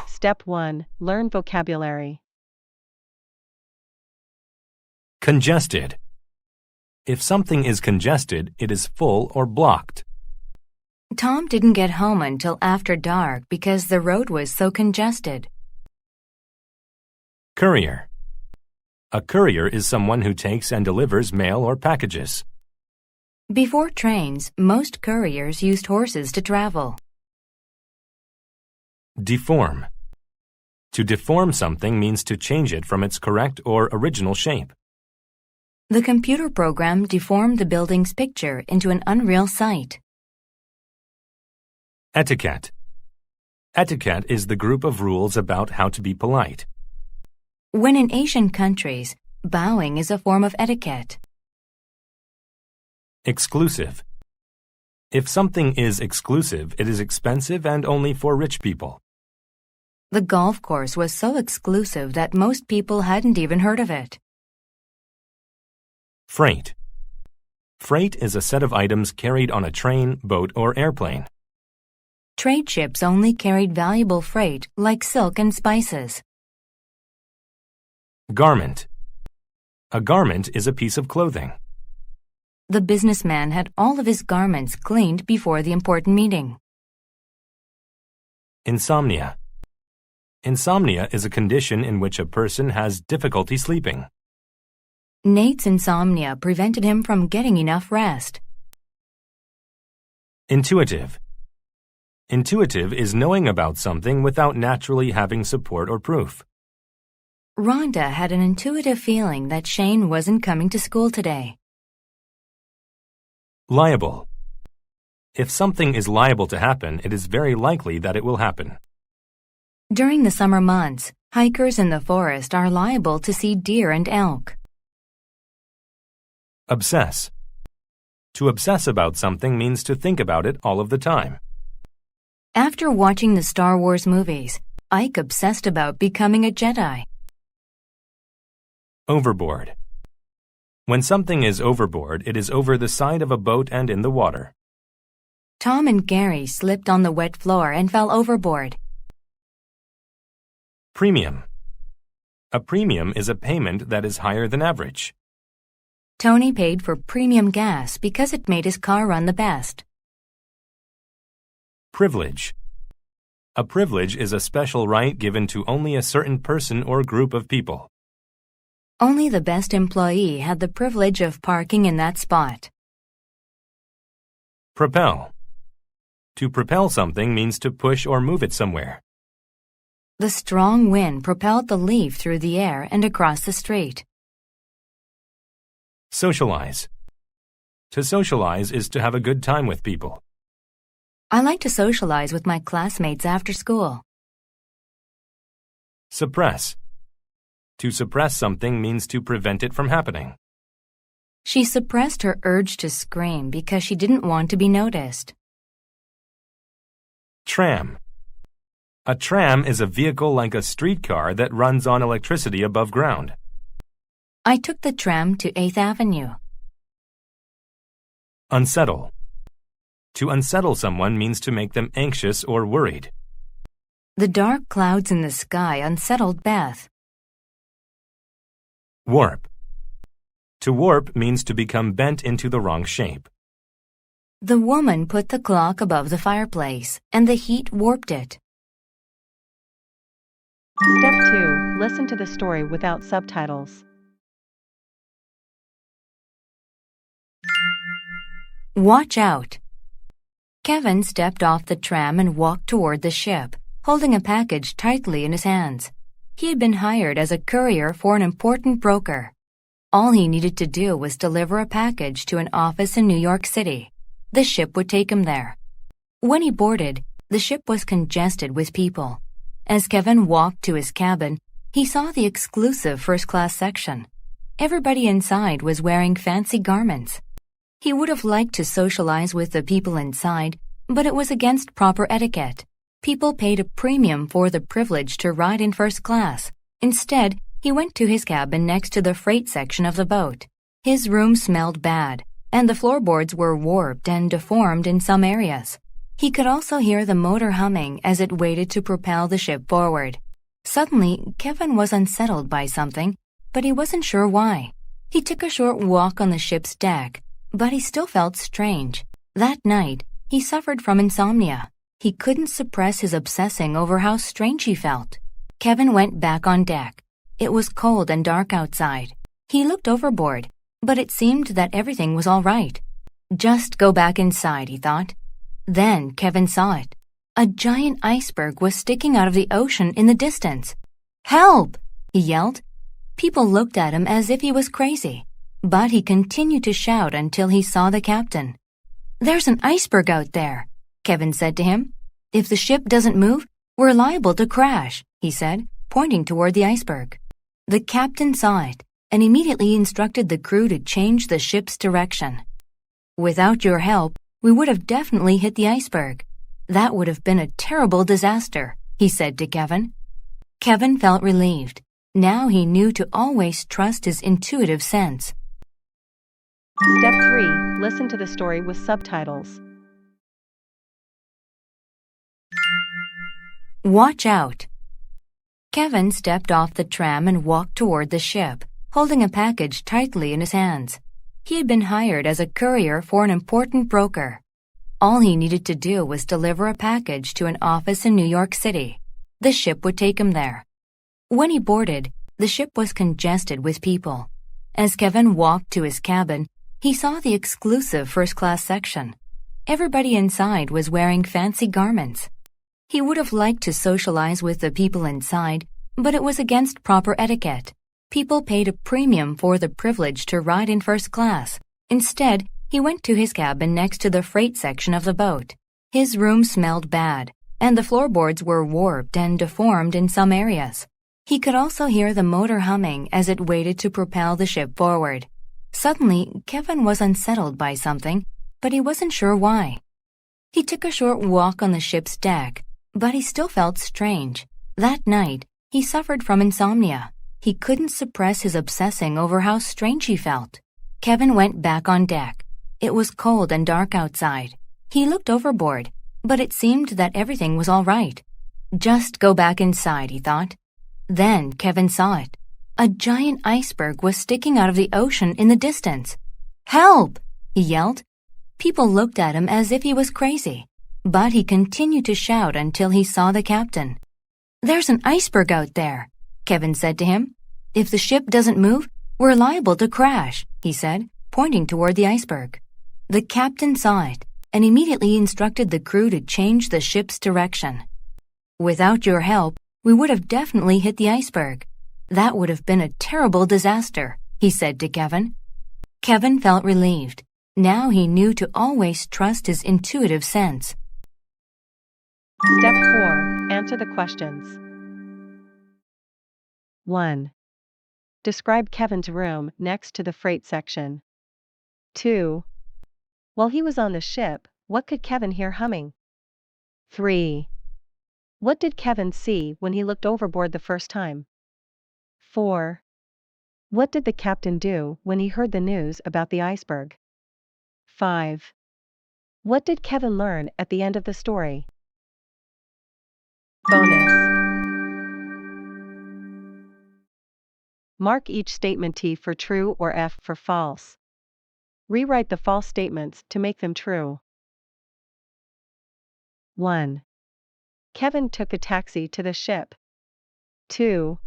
Step 1. Learn vocabulary. Congested. If something is congested, it is full or blocked. Tom didn't get home until after dark because the road was so congested. Courier. A courier is someone who takes and delivers mail or packages. Before trains, most couriers used horses to travel. Deform. To deform something means to change it from its correct or original shape. The computer program deformed the building's picture into an unreal sight. Etiquette. Etiquette is the group of rules about how to be polite. When in Asian countries, bowing is a form of etiquette. Exclusive. If something is exclusive, it is expensive and only for rich people. The golf course was so exclusive that most people hadn't even heard of it. Freight. Freight is a set of items carried on a train, boat, or airplane. Trade ships only carried valuable freight like silk and spices. Garment. A garment is a piece of clothing. The businessman had all of his garments cleaned before the important meeting. Insomnia. Insomnia is a condition in which a person has difficulty sleeping. Nate's insomnia prevented him from getting enough rest. Intuitive. Intuitive is knowing about something without naturally having support or proof. Rhonda had an intuitive feeling that Shane wasn't coming to school today. Liable. If something is liable to happen, it is very likely that it will happen. During the summer months, hikers in the forest are liable to see deer and elk. Obsess. To obsess about something means to think about it all of the time. After watching the Star Wars movies, Ike obsessed about becoming a Jedi. Overboard. When something is overboard, it is over the side of a boat and in the water. Tom and Gary slipped on the wet floor and fell overboard. Premium. A premium is a payment that is higher than average. Tony paid for premium gas because it made his car run the best. Privilege. A privilege is a special right given to only a certain person or group of people. Only the best employee had the privilege of parking in that spot. Propel. To propel something means to push or move it somewhere. The strong wind propelled the leaf through the air and across the street. Socialize. To socialize is to have a good time with people. I like to socialize with my classmates after school. Suppress. To suppress something means to prevent it from happening. She suppressed her urge to scream because she didn't want to be noticed. Tram. A tram is a vehicle like a streetcar that runs on electricity above ground. I took the tram to 8th Avenue. Unsettle. To unsettle someone means to make them anxious or worried. The dark clouds in the sky unsettled Beth. Warp. To warp means to become bent into the wrong shape. The woman put the clock above the fireplace, and the heat warped it. Step 2. Listen to the story without subtitles. Watch out. Kevin stepped off the tram and walked toward the ship, holding a package tightly in his hands. He had been hired as a courier for an important broker. All he needed to do was deliver a package to an office in New York City. The ship would take him there. When he boarded, the ship was congested with people. As Kevin walked to his cabin, he saw the exclusive first-class section. Everybody inside was wearing fancy garments. He would have liked to socialize with the people inside, but it was against proper etiquette. People paid a premium for the privilege to ride in first class. Instead, he went to his cabin next to the freight section of the boat. His room smelled bad, and the floorboards were warped and deformed in some areas. He could also hear the motor humming as it waited to propel the ship forward. Suddenly, Kevin was unsettled by something, but he wasn't sure why. He took a short walk on the ship's deck, but he still felt strange. That night, he suffered from insomnia. He couldn't suppress his obsessing over how strange he felt. Kevin went back on deck. It was cold and dark outside. He looked overboard, but it seemed that everything was all right. Just go back inside, he thought. Then Kevin saw it. A giant iceberg was sticking out of the ocean in the distance. "Help!" he yelled. People looked at him as if he was crazy, but he continued to shout until he saw the captain. "There's an iceberg out there," Kevin said to him. "If the ship doesn't move, we're liable to crash," he said, pointing toward the iceberg. The captain saw it and immediately instructed the crew to change the ship's direction. "Without your help, we would have definitely hit the iceberg. That would have been a terrible disaster," he said to Kevin. Kevin felt relieved. Now he knew to always trust his intuitive sense. Step 3. Listen to the story with subtitles. Watch out. Kevin stepped off the tram and walked toward the ship, holding a package tightly in his hands. He had been hired as a courier for an important broker. All he needed to do was deliver a package to an office in New York City. The ship would take him there. When he boarded, the ship was congested with people. As Kevin walked to his cabin, he saw the exclusive first-class section. Everybody inside was wearing fancy garments. He would have liked to socialize with the people inside, but it was against proper etiquette. People paid a premium for the privilege to ride in first class. Instead, he went to his cabin next to the freight section of the boat. His room smelled bad, and the floorboards were warped and deformed in some areas. He could also hear the motor humming as it waited to propel the ship forward. Suddenly, Kevin was unsettled by something, but he wasn't sure why. He took a short walk on the ship's deck, but he still felt strange. That night, he suffered from insomnia. He couldn't suppress his obsessing over how strange he felt. Kevin went back on deck. It was cold and dark outside. He looked overboard, but it seemed that everything was all right. Just go back inside, he thought. Then Kevin saw it. A giant iceberg was sticking out of the ocean in the distance. "Help!" he yelled. People looked at him as if he was crazy, but he continued to shout until he saw the captain. "There's an iceberg out there," Kevin said to him. "If the ship doesn't move, we're liable to crash," he said, pointing toward the iceberg. The captain saw it and immediately instructed the crew to change the ship's direction. "Without your help, we would have definitely hit the iceberg. That would have been a terrible disaster," he said to Kevin. Kevin felt relieved. Now he knew to always trust his intuitive sense. Step 4. Answer the questions. 1. Describe Kevin's room next to the freight section. 2. While he was on the ship, what could Kevin hear humming? 3. What did Kevin see when he looked overboard the first time? 4. What did the captain do when he heard the news about the iceberg? 5. What did Kevin learn at the end of the story? Bonus. Mark each statement T for true or F for false. Rewrite the false statements to make them true. 1. Kevin took a taxi to the ship. 2.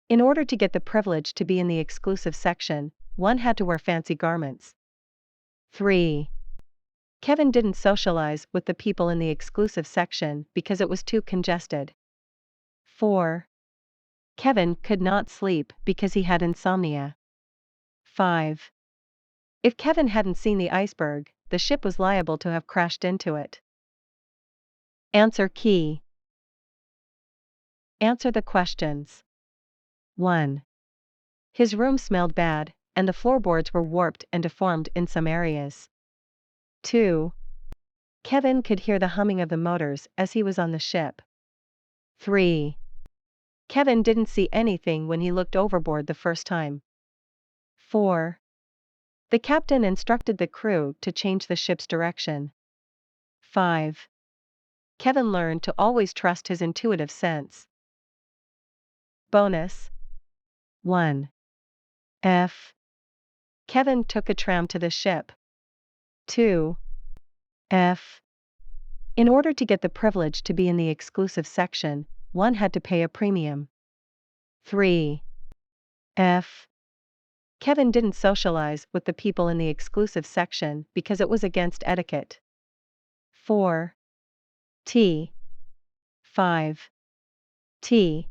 In order to get the privilege to be in the exclusive section, one had to wear fancy garments. 3. Kevin didn't socialize with the people in the exclusive section because it was too congested. 4. Kevin could not sleep because he had insomnia. 5. If Kevin hadn't seen the iceberg, the ship was liable to have crashed into it. Answer key. Answer the questions. 1. His room smelled bad, and the floorboards were warped and deformed in some areas. 2. Kevin could hear the humming of the motors as he was on the ship. 3. Kevin didn't see anything when he looked overboard the first time. 4. The captain instructed the crew to change the ship's direction. 5. Kevin learned to always trust his intuitive sense. Bonus 1. F. Kevin took a tram to the ship. 2. F. In order to get the privilege to be in the exclusive section, one had to pay a premium. 3. F. Kevin didn't socialize with the people in the exclusive section because it was against etiquette. 4. T. 5. T.